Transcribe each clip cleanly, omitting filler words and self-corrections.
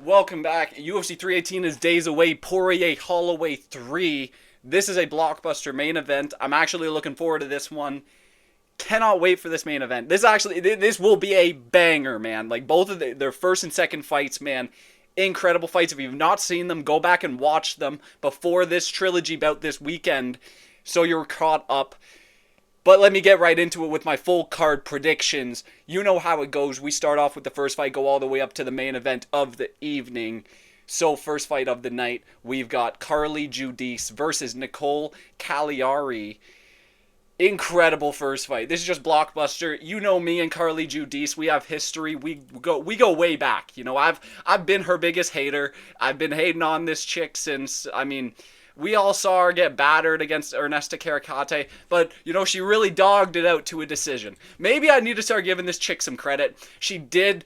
Welcome back. UFC 318 is days away. Poirier Holloway 3. This is a blockbuster main event. I'm actually looking forward to this one. Cannot wait for this main event. This will be a banger, man. Like both of their first and second fights, man. Incredible fights. If you've not seen them, go back and watch them before this trilogy bout this weekend so you're caught up. But let me get right into it with my full card predictions. You know how it goes. We start off with the first fight, go all the way up to the main event of the evening. So first fight of the night, we've got Carli Judice versus Nicolle Calliari. Incredible first fight. This is just blockbuster. You know me and Carli Judice. We have history. We go way back. You know, I've been her biggest hater. I've been hating on this chick since, we all saw her get battered against Ernesta Caricate, but, you know, she really dogged it out to a decision. Maybe I need to start giving this chick some credit. She did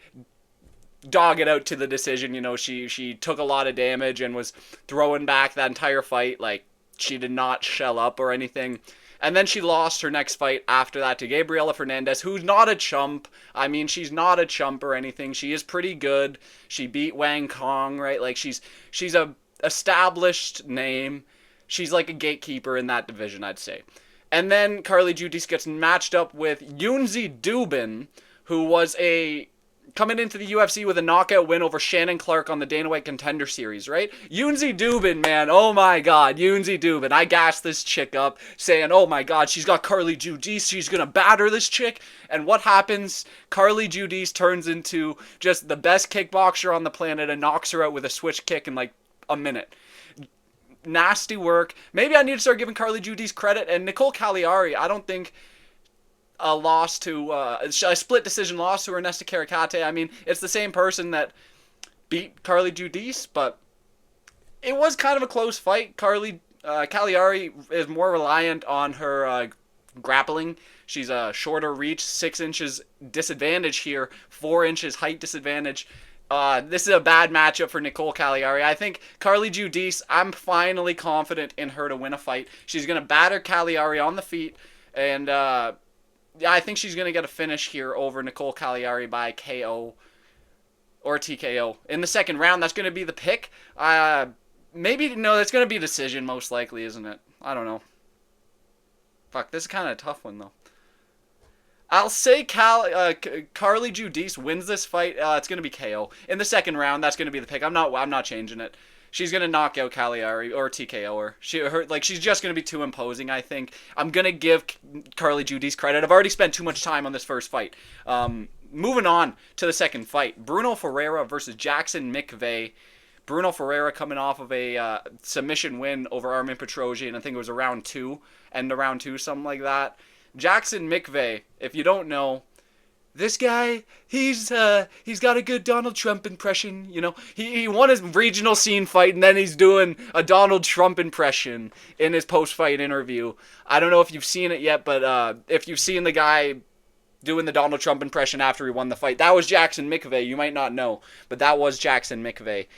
dog it out to the decision. You know, she took a lot of damage and was throwing back that entire fight. Like, she did not shell up or anything. And then she lost her next fight after that to Gabriela Fernandez, who's not a chump. I mean, she's not a chump or anything. She is pretty good. She beat Wang Kong, right? Like, she's a established name. She's like a gatekeeper in that division, I'd say. And then Carli Judice gets matched up with Yunzi Dubin, who was coming into the UFC with a knockout win over Shannon Clark on the Dana White Contender Series, right? Yunzi Dubin, man, oh my god, Yunzi Dubin. I gassed this chick up, saying, oh my god, she's got Carli Judice, she's gonna batter this chick. And what happens? Carli Judice turns into just the best kickboxer on the planet and knocks her out with a switch kick in like a minute. Nasty work. Maybe I need to start giving Carli Judice credit. And Nicolle Calliari, I don't think a loss to a split decision loss to Ernesta Caricate. I mean, it's the same person that beat Carli Judice, but it was kind of a close fight. Calliari is more reliant on her grappling. She's a shorter reach, 6 inches disadvantage here, 4 inches height disadvantage. This is a bad matchup for Nicolle Calliari. I think Carli Judice, I'm finally confident in her to win a fight. She's going to batter Calliari on the feet, and I think she's going to get a finish here over Nicolle Calliari by KO or TKO. In the second round, that's going to be the pick. That's going to be a decision most likely, isn't it? I don't know. Fuck, this is kind of a tough one, though. I'll say Carli Judice wins this fight. It's going to be KO. In the second round, that's going to be the pick. I'm not changing it. She's going to knock out Calliari or TKO her. She's just going to be too imposing, I think. I'm going to give Carli Judice credit. I've already spent too much time on this first fight. Moving on to the second fight. Bruno Ferreira versus Jackson Mcvey. Bruno Ferreira coming off of a submission win over Armin Petrosian. I think it was round 2, something like that. Jackson Mcvey, if you don't know, this guy, he's got a good Donald Trump impression, you know. He won his regional scene fight, and then he's doing a Donald Trump impression in his post-fight interview. I don't know if you've seen it yet, but if you've seen the guy doing the Donald Trump impression after he won the fight, that was Jackson Mcvey. You might not know, but that was Jackson Mcvey.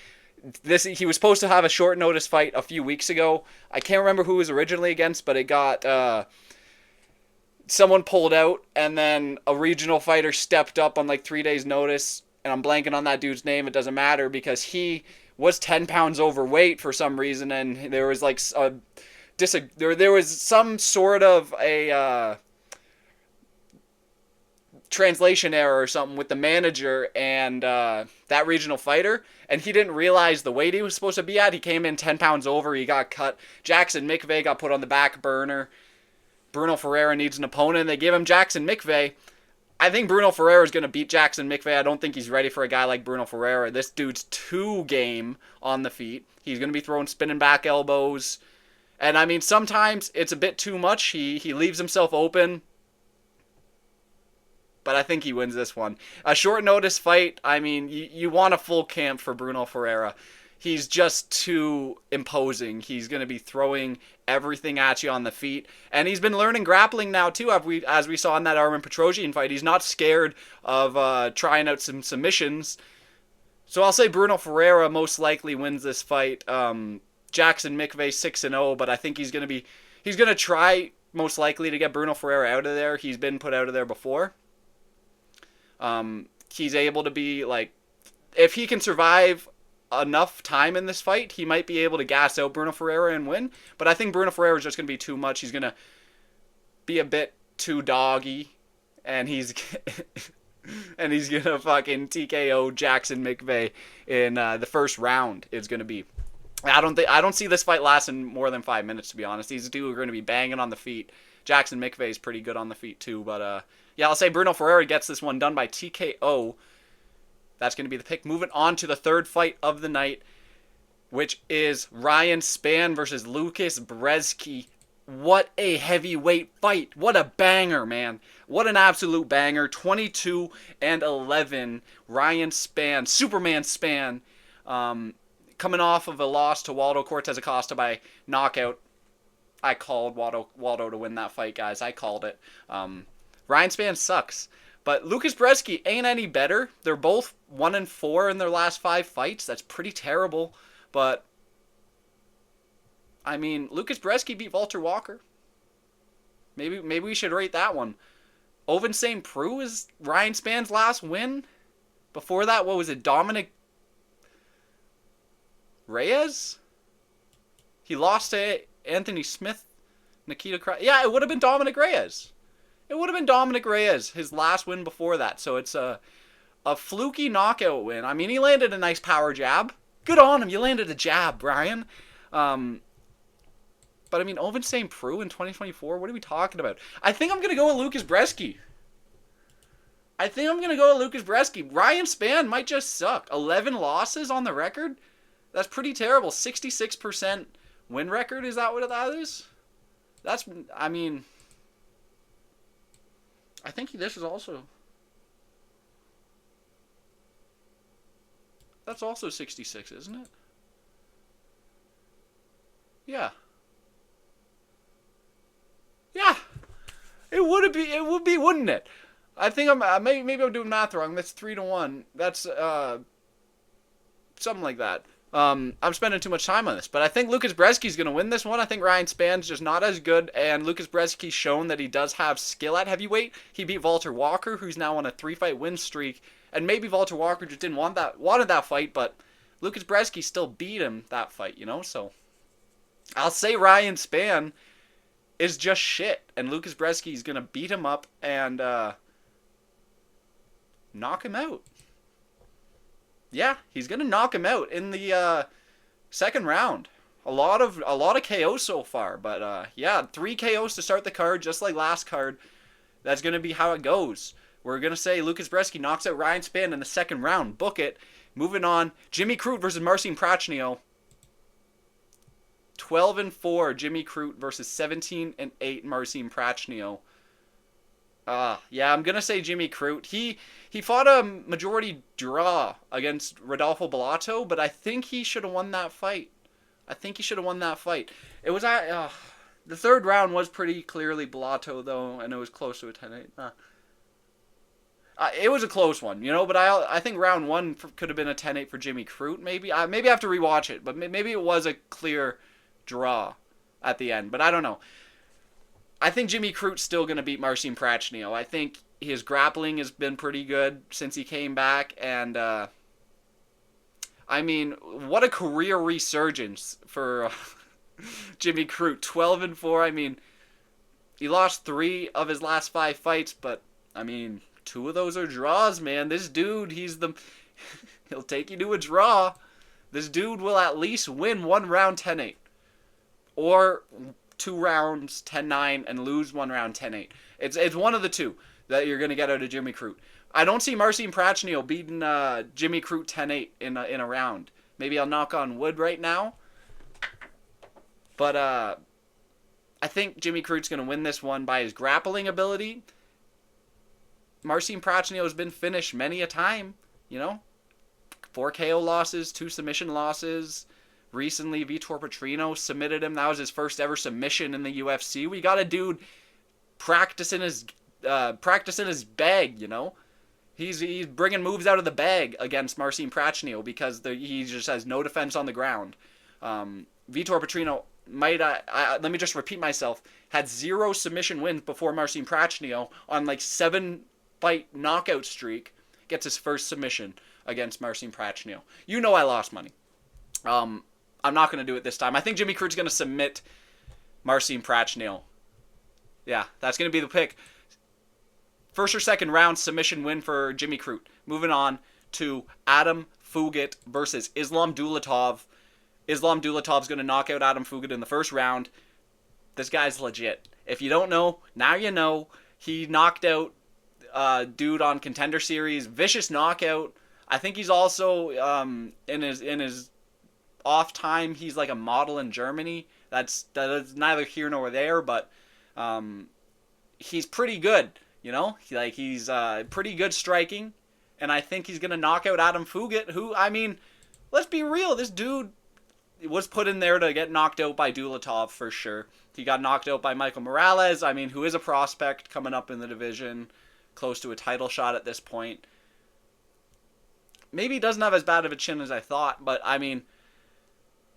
He was supposed to have a short notice fight a few weeks ago. I can't remember who he was originally against, but it got someone pulled out, and then a regional fighter stepped up on like 3 days notice, and I'm blanking on that dude's name. It doesn't matter because he was 10 pounds overweight for some reason, and there was like there was some sort of a translation error or something with the manager and that regional fighter, and he didn't realize the weight he was supposed to be at. He came in 10 pounds over. He got cut. Jackson Mcvey got put on the back burner. Bruno Ferreira needs an opponent. They give him Jackson Mcvey. I think Bruno Ferreira is going to beat Jackson Mcvey. I don't think he's ready for a guy like Bruno Ferreira. This dude's too game on the feet. He's going to be throwing spinning back elbows. And, I mean, sometimes it's a bit too much. He leaves himself open. But I think he wins this one. A short notice fight, I mean, you want a full camp for Bruno Ferreira. He's just too imposing. He's going to be throwing everything at you on the feet. And he's been learning grappling now, too, as we saw in that Armin Petrosian fight. He's not scared of trying out some submissions. So I'll say Bruno Ferreira most likely wins this fight. Jackson Mcvey 6-0, but I think he's going to try most likely to get Bruno Ferreira out of there. He's been put out of there before. He's able to be, like, if he can survive enough time in this fight, he might be able to gas out Bruno Ferreira and win. But I think Bruno Ferreira is just going to be too much. He's going to be a bit too doggy, and he's and he's going to fucking TKO Jackson Mcvey in the first round. It's going to be. I don't see this fight lasting more than 5 minutes, to be honest. These two are going to be banging on the feet. Jackson Mcvey is pretty good on the feet too, but yeah, I'll say Bruno Ferreira gets this one done by TKO. That's going to be the pick. Moving on to the third fight of the night, which is Ryan Spann versus Lukasz Brezski. What a heavyweight fight. What a banger, man. What an absolute banger. 22-11. Ryan Spann, Superman Spann, coming off of a loss to Waldo Cortez Acosta by knockout. I called Waldo to win that fight, guys. I called it. Ryan Spann sucks. But Lukasz Brezski ain't any better. They're both 1-4 in their last 5 fights. That's pretty terrible. But, I mean, Lukasz Brezski beat Walter Walker. Maybe we should rate that one. Ovince St. Preux is Ryan Spann's last win. Before that, what was it? Dominic Reyes? He lost to Anthony Smith. Yeah, it would have been Dominic Reyes. It would have been Dominic Reyes, his last win before that. So it's a fluky knockout win. I mean, he landed a nice power jab. Good on him. You landed a jab, Brian. But, I mean, Ovince St. Preux in 2024, what are we talking about? I think I'm going to go with Lukasz Brezski. Ryan Spann might just suck. 11 losses on the record? That's pretty terrible. 66% win record, is that what that is? That's, I mean... I think this is also... That's also 66, isn't it? Yeah. Yeah. It would be, wouldn't it? I think maybe I'm doing math wrong. That's 3-1. That's something like that. I'm spending too much time on this, but I think Lukasz Brezski's going to win this one. I think Ryan Spann's just not as good, and Lukasz Brezski's shown that he does have skill at heavyweight. He beat Walter Walker, who's now on a 3-fight win streak, and maybe Walter Walker just didn't wanted that fight, but Lukasz Brezski still beat him that fight, you know? So I'll say Ryan Spann is just shit, and Lukasz Brezski's going to beat him up and knock him out. Yeah, he's gonna knock him out in the second round. A lot of KOs so far, but yeah, 3 KOs to start the card, just like last card. That's gonna be how it goes. We're gonna say Lukasz Brezski knocks out Ryan Spann in the second round. Book it. Moving on, Jimmy Crute versus Marcin Prachnio. 12-4 Jimmy Crute versus 17-8 Marcin Prachnio. Yeah, I'm gonna say Jimmy Crute. He fought a majority draw against Rodolfo Bellato, but I think he should have won that fight. It was the third round was pretty clearly Bellato though, and it was close to a 10-8. It was a close one, you know, but I think round 1 could have been a 10-8 for Jimmy Crute. Maybe I have to rewatch it, but maybe it was a clear draw at the end, but I don't know. I think Jimmy Crute's still going to beat Marcin Prachnio. I think his grappling has been pretty good since he came back. And, I mean, what a career resurgence for Jimmy Crute. 12-4. I mean, he lost 3 of his last 5 fights. But, I mean, 2 of those are draws, man. This dude, he'll take you to a draw. This dude will at least win 1 round 10-8. Or 2 rounds 10-9 and lose 1 round 10-8. It's one of the two that you're going to get out of Jimmy Crute. I don't see Marcin Prachnio beating Jimmy Crute 10-8 in a round. Maybe I'll knock on wood right now. But I think Jimmy Crute's going to win this one by his grappling ability. Marcin Prachnio has been finished many a time, you know. 4 KO losses, 2 submission losses. Recently, Vettori Prachnio submitted him. That was his first ever submission in the UFC. We got a dude practicing his bag, you know. He's bringing moves out of the bag against Marcin Prachnio because he just has no defense on the ground. Vettori Prachnio might, let me just repeat myself, had 0 submission wins before Marcin Prachnio on like 7-fight knockout streak. Gets his first submission. against Marcin Prachnio. You know I lost money. I'm not going to do it this time. I think Jimmy Crute's going to submit Marcin Prachnio. Yeah, that's going to be the pick. First or second round submission win for Jimmy Crute. Moving on to Adam Fugitt versus Islam Dulatov. Islam Dulatov's going to knock out Adam Fugitt in the first round. This guy's legit. If you don't know, now you know. He knocked out dude on Contender Series. Vicious knockout. I think he's also in his off time. He's like a model in Germany. That is neither here nor there, but he's pretty good. You know, he's pretty good striking, and I think he's gonna knock out Adam Fugitt. Who, I mean, let's be real. This dude was put in there to get knocked out by Dulatov for sure. He got knocked out by Michael Morales. I mean, who is a prospect coming up in the division, close to a title shot at this point. Maybe he doesn't have as bad of a chin as I thought, but I mean,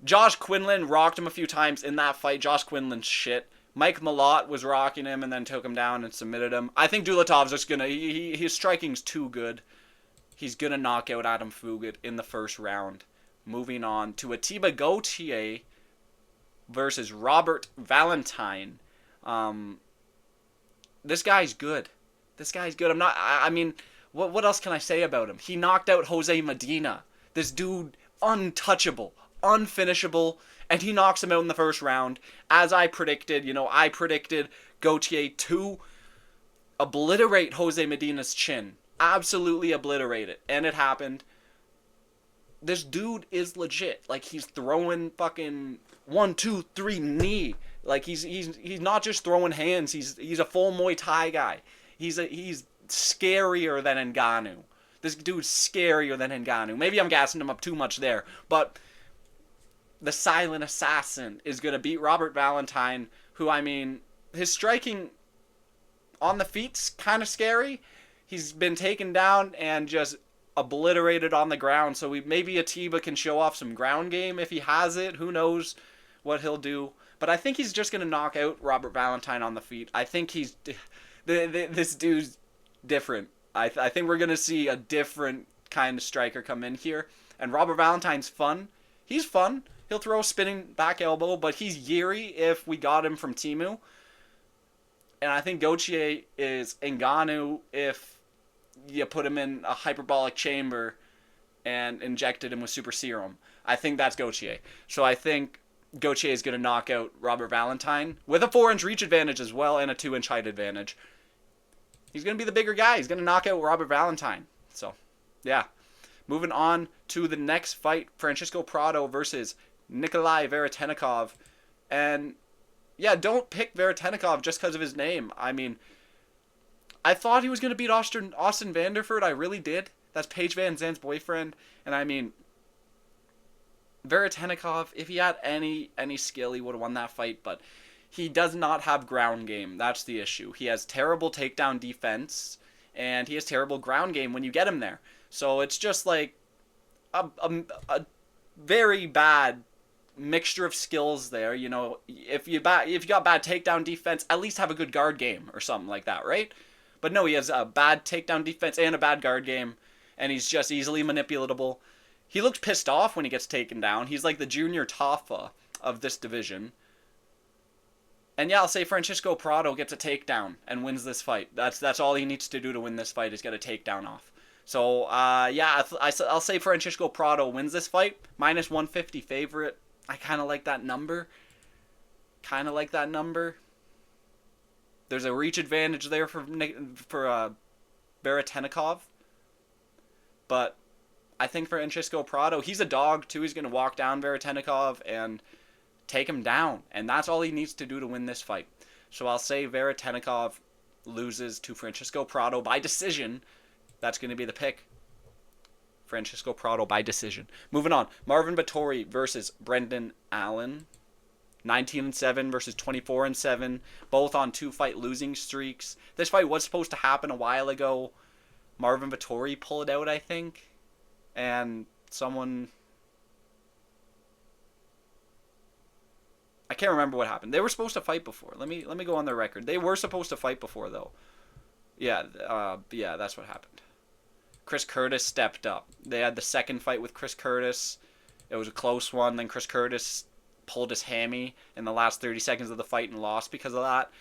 Josh Quinlan rocked him a few times in that fight. Josh Quinlan's shit. Mike Malott was rocking him and then took him down and submitted him. I think Dulatov's just gonna... his striking's too good. He's gonna knock out Adam Fugitt in the first round. Moving on to Ateba Gautier versus Robert Valentin. This guy's good. This guy's good. I mean, what else can I say about him? He knocked out Jose Medina. This dude, untouchable, unfinishable, and he knocks him out in the first round. As I predicted, I predicted Gautier to obliterate Jose Medina's chin. Absolutely obliterate it. And it happened. This dude is legit. Like, he's throwing fucking 1, 2, 3 knee. Like, he's not just throwing hands. He's a full Muay Thai guy. He's scarier than Ngannou. This dude's scarier than Ngannou. Maybe I'm gassing him up too much there, but the silent assassin is going to beat Robert Valentin, who, I mean, his striking on the feet's kind of scary. He's been taken down and just obliterated on the ground, so maybe Ateba can show off some ground game if he has it. Who knows what he'll do. But I think he's just going to knock out Robert Valentin on the feet. I think this dude's different. I think we're going to see a different kind of striker come in here. And Robert Valentin's fun. He's fun. He'll throw a spinning back elbow, but he's Yeri if we got him from Temu. And I think Gautier is Ngannou if you put him in a hyperbolic chamber and injected him with super serum. I think that's Gautier. So I think Gautier is going to knock out Robert Valentin with a 4-inch reach advantage as well and a 2-inch height advantage. He's going to be the bigger guy. He's going to knock out Robert Valentin. So, yeah. Moving on to the next fight, Francisco Prado versus Nikkolay Verretenikov. And, yeah, don't pick Verretenikov just because of his name. I mean, I thought he was going to beat Austin Vanderford. I really did. That's Paige Van Zandt's boyfriend. And, I mean, Verretenikov, if he had any skill, he would have won that fight. But he does not have ground game. That's the issue. He has terrible takedown defense, and he has terrible ground game when you get him there. So it's just like a very bad mixture of skills there. If you got bad takedown defense, at least have a good guard game or something like that, right? But no, he has a bad takedown defense and a bad guard game, and he's just easily manipulatable. He looks pissed off when he gets taken down. He's like the junior Tafa of this division. And yeah, I'll say Francisco Prado gets a takedown and wins this fight. That's all he needs to do to win this fight is get a takedown off. So, yeah, I'll say Francisco Prado wins this fight. Minus 150 favorite. I kind of like that number. There's a reach advantage there for Verretenikov. But I think Francisco Prado, he's a dog too. He's going to walk down Verretenikov and take him down. And that's all he needs to do to win this fight. So I'll say Verretenikov loses to Francisco Prado by decision. That's going to be the pick. Francisco Prado by decision. Moving on. Marvin Vettori versus Brenden Allen. 19-7 versus 24-7. Both on 2-fight losing streaks. This fight was supposed to happen a while ago. Marvin Vettori pulled out, I think. And someone... I can't remember what happened. They were supposed to fight before. Let me go on their record. They were supposed to fight before, though. Yeah, that's what happened. Chris Curtis stepped up. They had the second fight with Chris Curtis. It was a close one. Then Chris Curtis pulled his hammy in the last 30 seconds of the fight and lost because of that.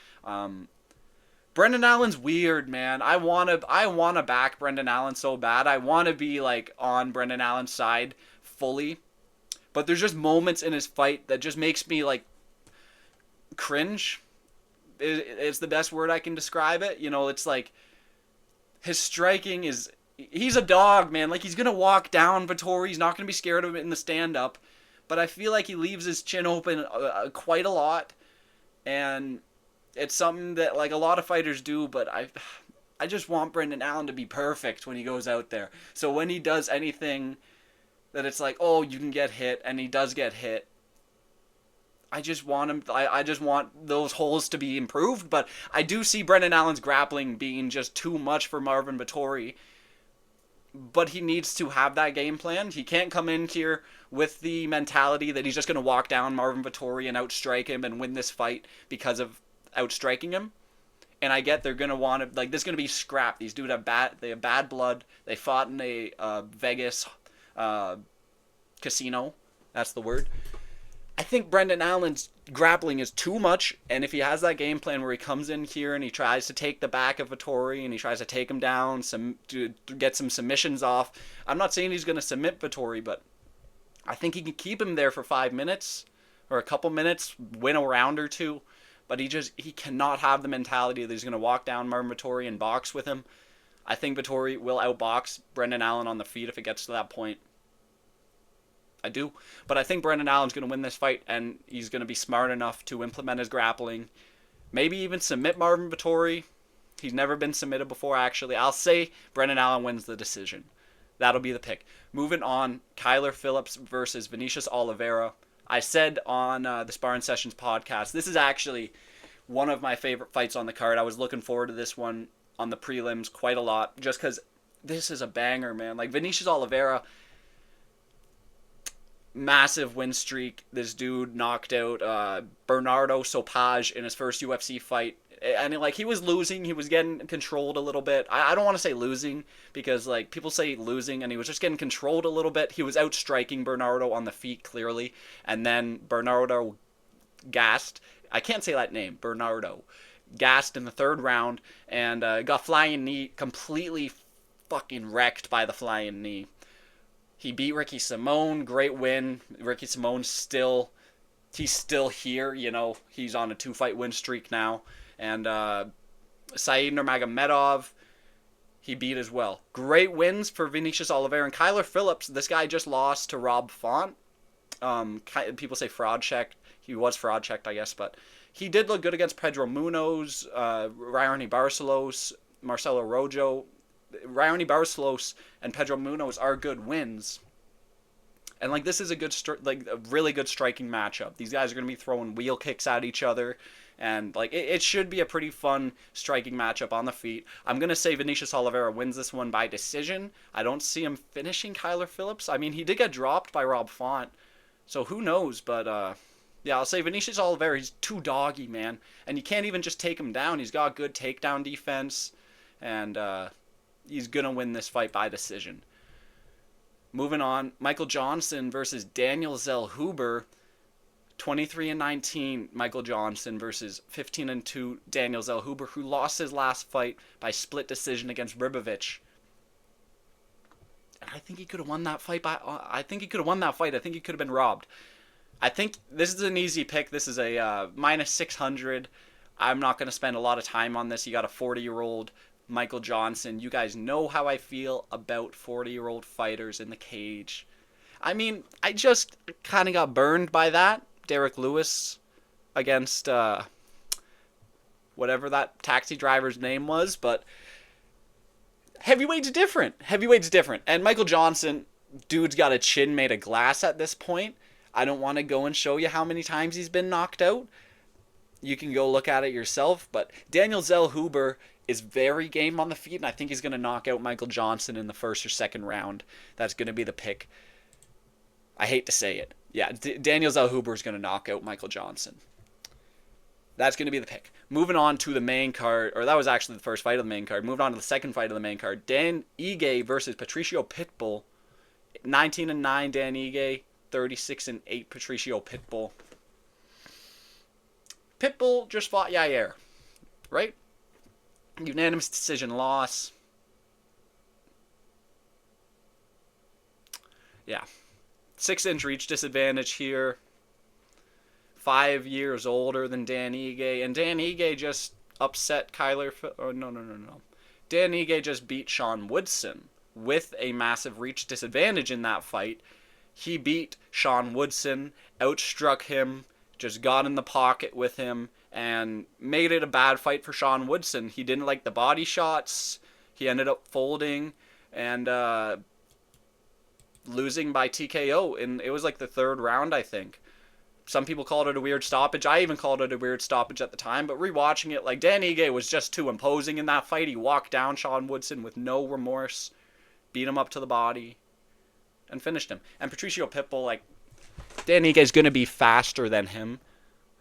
Brendan Allen's weird, man. I wanna back Brendan Allen so bad. I wanna be like on Brendan Allen's side fully. But there's just moments in his fight that just makes me like cringe. It's the best word I can describe it. You know, it's like his striking is, he's a dog, man. Like, he's gonna walk down Vettori. He's not gonna be scared of it in the stand up. But I feel like he leaves his chin open quite a lot, and it's something that like a lot of fighters do. But I just want Brendan Allen to be perfect when he goes out there. So when he does anything that it's like, oh, you can get hit, and he does get hit, I just want him. I just want those holes to be improved. But I do see Brendan Allen's grappling being just too much for Marvin Vettori. But he needs to have that game plan. He can't come in here with the mentality that he's just going to walk down Marvin Vettori and outstrike him and win this fight because of outstriking him. And I get they're going to want to, like, this is going to be scrap. These dudes have bad blood. They fought in a Vegas casino. That's the word. I think Brendan Allen's grappling is too much, and if he has that game plan where he comes in here and he tries to take the back of Vettori and he tries to take him down, to get some submissions off, I'm not saying he's going to submit Vettori, but I think he can keep him there for 5 minutes or a couple minutes, win a round or two, but he cannot have the mentality that he's going to walk down Marvin Vettori and box with him. I think Vettori will outbox Brendan Allen on the feet if it gets to that point. I do. But I think Brendan Allen's going to win this fight, and he's going to be smart enough to implement his grappling. Maybe even submit Marvin Vettori. He's never been submitted before, actually. I'll say Brendan Allen wins the decision. That'll be the pick. Moving on, Kyler Phillips versus Vinicius Oliveira. I said on the Sparring Sessions podcast, this is actually one of my favorite fights on the card. I was looking forward to this one on the prelims quite a lot, just because this is a banger, man. Like, Vinicius Oliveira, massive win streak. This dude knocked out Bernardo Sopage in his first UFC fight. And like, he was losing. He was getting controlled a little bit. I don't want to say losing, because like, people say losing, and he was just getting controlled a little bit. He was outstriking Bernardo on the feet, clearly. And then Bernardo gassed. I can't say that name. Bernardo gassed in the third round and got flying knee, completely fucking wrecked by the flying knee. He beat Ricky Simone, great win. Ricky Simone's he's still here, you know. He's on a 2-fight win streak now. And Said Nurmagomedov, he beat as well. Great wins for Vinicius Oliveira. And Kyler Phillips, this guy just lost to Rob Font. People say fraud checked. He was fraud checked, I guess, but he did look good against Pedro Munoz, Raoni Barcelos, Marcelo Rojo. Raoni Barcelos and Pedro Munoz are good wins. And like, this is a really good striking matchup. These guys are going to be throwing wheel kicks at each other, and like, it should be a pretty fun striking matchup on the feet. I'm going to say Vinicius Oliveira wins this one by decision. I don't see him finishing Kyler Phillips. I mean, he did get dropped by Rob Font, so who knows, but yeah, I'll say Vinicius Oliveira. He's too doggy, man, and you can't even just take him down. He's got good takedown defense, and he's going to win this fight by decision. Moving on, Michael Johnson versus Daniel Zellhuber. 23-19, Michael Johnson versus 15-2, Daniel Zellhuber, who lost his last fight by split decision against Ribovic. And I think he could have won that fight. I think he could have been robbed. I think this is an easy pick. This is a minus 600. I'm not going to spend a lot of time on this. You got a 40-year-old Michael Johnson. You guys know how I feel about 40-year-old fighters in the cage. I mean, I just kind of got burned by that. Derek Lewis against whatever that taxi driver's name was, but heavyweight's different. And Michael Johnson, dude's got a chin made of glass at this point. I don't want to go and show you how many times he's been knocked out. You can go look at it yourself, but Daniel Zellhuber is very game on the feet, and I think he's going to knock out Michael Johnson in the first or second round. That's going to be the pick. I hate to say it. Yeah, Daniel Zellhuber is going to knock out Michael Johnson. That's going to be the pick. Moving on to the main card, or that was actually the first fight of the main card. Moving on to the second fight of the main card. Dan Ige versus Patricio Pitbull. 19-9 Dan Ige, 36-8 Patricio Pitbull. Pitbull just fought Yair, right? Unanimous decision loss. Yeah. 6-inch reach disadvantage here. 5 years older than Dan Ige. And Dan Ige just upset Kyler. Oh, no. Dan Ige just beat Sean Woodson with a massive reach disadvantage in that fight. He beat Sean Woodson, outstruck him, just got in the pocket with him, and made it a bad fight for Sean Woodson. He didn't like the body shots. He ended up folding and losing by TKO. And it was like the third round, I think. Some people called it a weird stoppage. I even called it a weird stoppage at the time. But rewatching it, like, Dan Ige was just too imposing in that fight. He walked down Sean Woodson with no remorse, beat him up to the body, and finished him. And Patricio Pitbull, like, Dan Ige is going to be faster than him.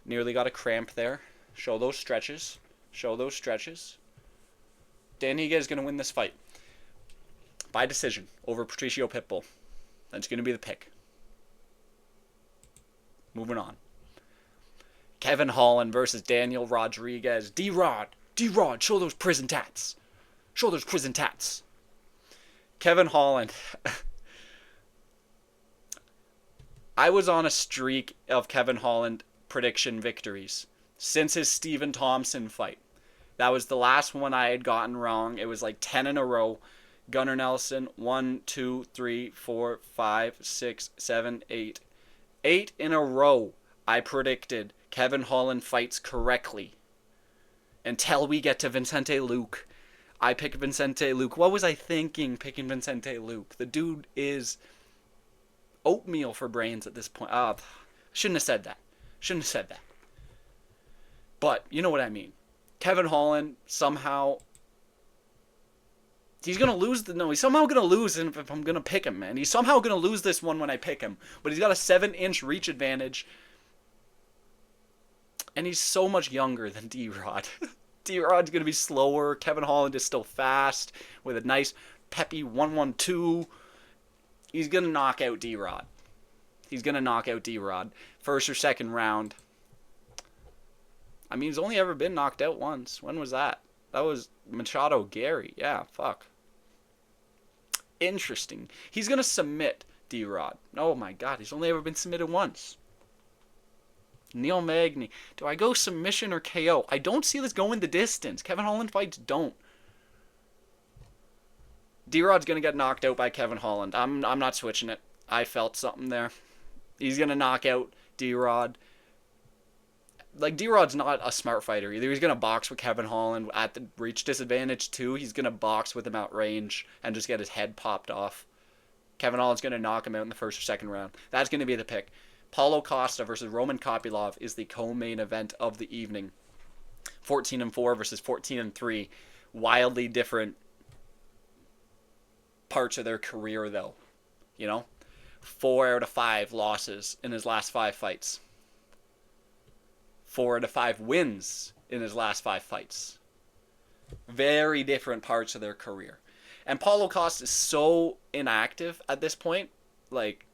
Nearly got a cramp there. Show those stretches. Show those stretches. Dan Ige is going to win this fight by decision over Patricio Pitbull. That's going to be the pick. Moving on. Kevin Holland versus Daniel Rodriguez. D-Rod, show those prison tats. Show those prison tats. Kevin Holland. I was on a streak of Kevin Holland prediction victories since his Stephen Thompson fight. That was the last one I had gotten wrong. It was like 10 in a row. Gunnar Nelson, 1, 2, 3, 4, 5, 6, 7, 8. 8 in a row I predicted Kevin Holland fights correctly. Until we get to Vicente Luque. I picked Vicente Luque. What was I thinking picking Vicente Luque? The dude is oatmeal for brains at this point. Shouldn't have said that. But you know what I mean. Kevin Holland somehow... He's somehow going to lose if I'm going to pick him, man. He's somehow going to lose this one when I pick him. But he's got a 7-inch reach advantage. And he's so much younger than D-Rod. D-Rod's going to be slower. Kevin Holland is still fast with a nice peppy 1-1-2. He's going to knock out D-Rod. First or second round. I mean, he's only ever been knocked out once. When was that? That was Machado Gary. Yeah, fuck. Interesting. He's going to submit D-Rod. Oh my god, he's only ever been submitted once. Neil Magny. Do I go submission or KO? I don't see this going the distance. Kevin Holland fights don't. D-Rod's going to get knocked out by Kevin Holland. I'm not switching it. I felt something there. He's going to knock out D-Rod. Like, D-Rod's not a smart fighter either. He's going to box with Kevin Holland at the reach disadvantage too. He's going to box with him out range and just get his head popped off. Kevin Holland's going to knock him out in the first or second round. That's going to be the pick. Paulo Costa versus Roman Kopylov is the co-main event of the evening. 14-4 versus 14-3. Wildly different parts of their career, though. You know? 4 out of 5 losses in his last 5 fights. 4 out of 5 wins in his last 5 fights. Very different parts of their career. And Paulo Costa is so inactive at this point. Like,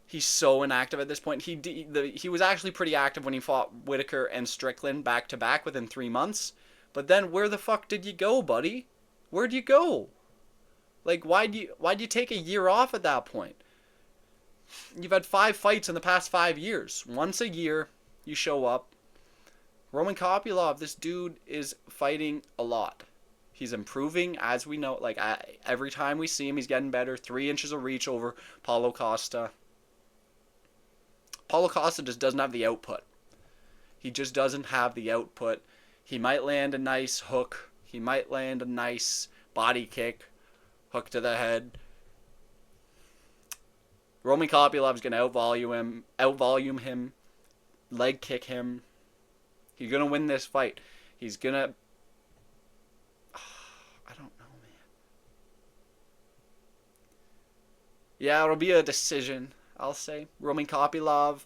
he's so inactive at this point. He was actually pretty active when he fought Whitaker and Strickland back-to-back within 3 months. But then where the fuck did you go, buddy? Where'd you go? Like, why'd you take a year off at that point? You've had 5 fights in the past 5 years. Once a year, you show up. Roman Kopylov, this dude is fighting a lot. He's improving, as we know. Like, every time we see him, he's getting better. 3 inches of reach over Paulo Costa. Paulo Costa just doesn't have the output. He just doesn't have the output. He might land a nice hook. He might land a nice body kick. Hook to the head. Roman Kopylov's going to outvolume him, leg kick him. He's going to win this fight. He's going to... I don't know, man. Yeah, it'll be a decision, I'll say. Roman Kopylov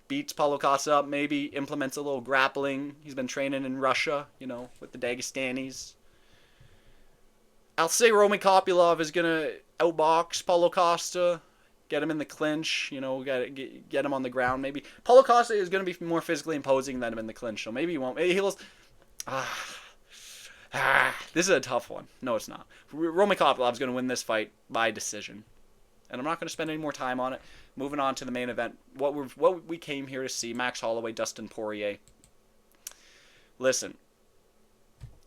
beats Paulo Costa up, maybe implements a little grappling. He's been training in Russia, with the Dagestanis. I'll say Roman Kopylov is going to outbox Paulo Costa, get him in the clinch, get him on the ground maybe. Paulo Costa is going to be more physically imposing than him in the clinch, so maybe he won't. Maybe he'll... this is a tough one. No, it's not. Roman Kopylov's going to win this fight by decision. And I'm not going to spend any more time on it. Moving on to the main event. What we came here to see, Max Holloway, Dustin Poirier. Listen,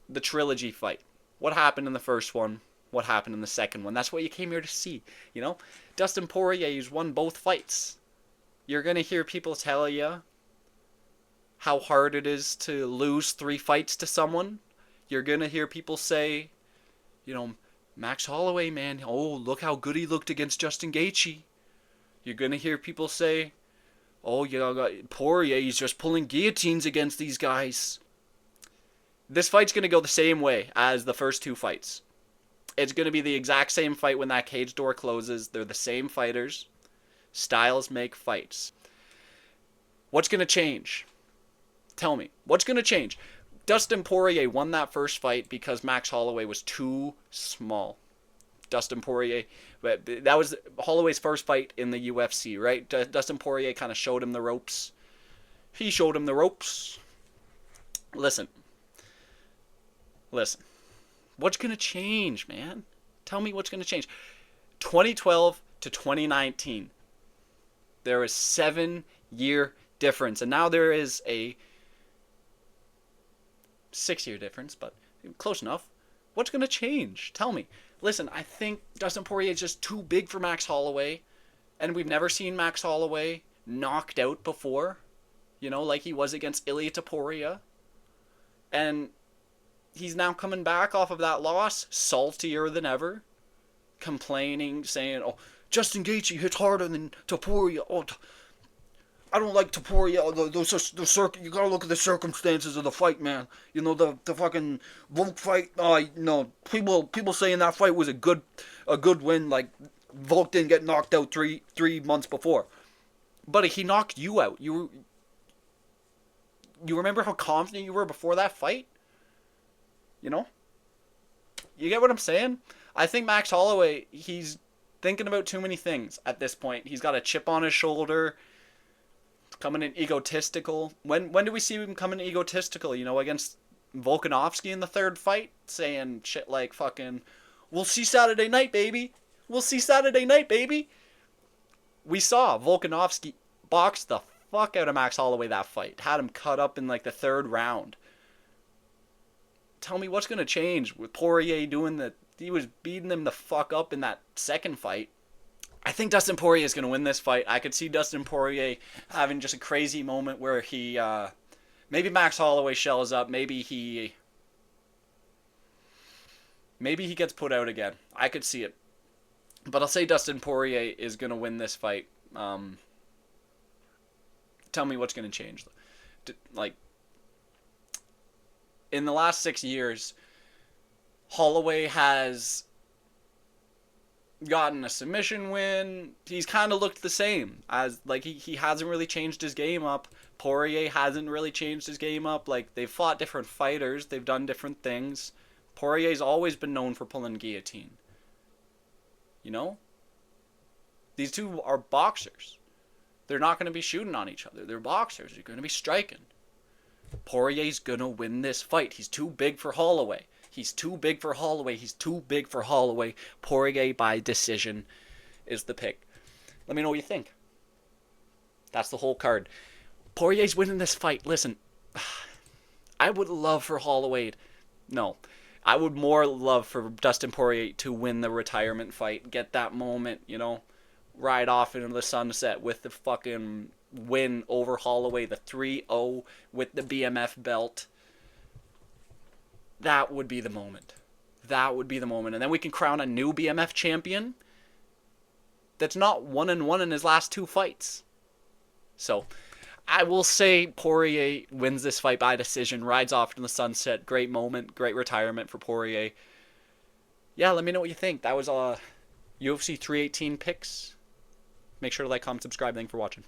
the trilogy fight. What happened in the first one? What happened in the second one? That's what you came here to see, Dustin Poirier's won both fights. You're going to hear people tell you how hard it is to lose 3 fights to someone. You're going to hear people say, Max Holloway, man, oh, look how good he looked against Justin Gaethje. You're going to hear people say, oh, Poirier, he's just pulling guillotines against these guys. This fight's going to go the same way as the first 2 fights. It's going to be the exact same fight when that cage door closes. They're the same fighters. Styles make fights. What's going to change? Tell me. What's going to change? Dustin Poirier won that first fight because Max Holloway was too small. Dustin Poirier, that was Holloway's first fight in the UFC, right? Dustin Poirier kind of showed him the ropes. He showed him the ropes. Listen. What's going to change, man? Tell me what's going to change. 2012 to 2019. There is 7-year difference. And now there is a 6-year difference, but close enough. What's going to change? Tell me. Listen, I think Dustin Poirier is just too big for Max Holloway. And we've never seen Max Holloway knocked out before. Like he was against Ilia Topuria. And he's now coming back off of that loss, saltier than ever, complaining, saying, "Oh, Justin Gaethje hits harder than Topuria. Oh, I don't like Topuria. You gotta look at the circumstances of the fight, man. The fucking Volk fight. No, people saying that fight was a good win. Like Volk didn't get knocked out three months before, but he knocked you out. You remember how confident you were before that fight? You get what I'm saying? I think Max Holloway, he's thinking about too many things at this point. He's got a chip on his shoulder, coming in egotistical. When do we see him coming egotistical? Against Volkanovski in the third fight, saying shit like fucking, "We'll see Saturday night, baby. We'll see Saturday night, baby." We saw Volkanovski box the fuck out of Max Holloway that fight. Had him cut up in like the 3rd round. Tell me what's going to change with Poirier he was beating him the fuck up in that second fight. I think Dustin Poirier is going to win this fight. I could see Dustin Poirier having just a crazy moment where he, maybe Max Holloway shells up. Maybe he gets put out again. I could see it. But I'll say Dustin Poirier is going to win this fight. Tell me what's going to change. In the last 6 years, Holloway has gotten a submission win. He's kind of looked the same. As he hasn't really changed his game up. Poirier hasn't really changed his game up. They've fought different fighters. They've done different things. Poirier's always been known for pulling guillotine. These two are boxers. They're not going to be shooting on each other. They're boxers. They're going to be striking. Poirier's going to win this fight. He's too big for Holloway. He's too big for Holloway. Poirier by decision is the pick. Let me know what you think. That's the whole card. Poirier's winning this fight. Listen, I would love for Holloway. No, I would more love for Dustin Poirier to win the retirement fight. Get that moment, ride off into the sunset with the fucking win over Holloway, the 3-0 with the BMF belt. That would be the moment. And then we can crown a new BMF champion that's not 1-1 in his last 2 fights. So, I will say Poirier wins this fight by decision, rides off in the sunset. Great moment, great retirement for Poirier. Yeah, let me know what you think. That was UFC 318 picks. Make sure to like, comment, subscribe. Thanks for watching.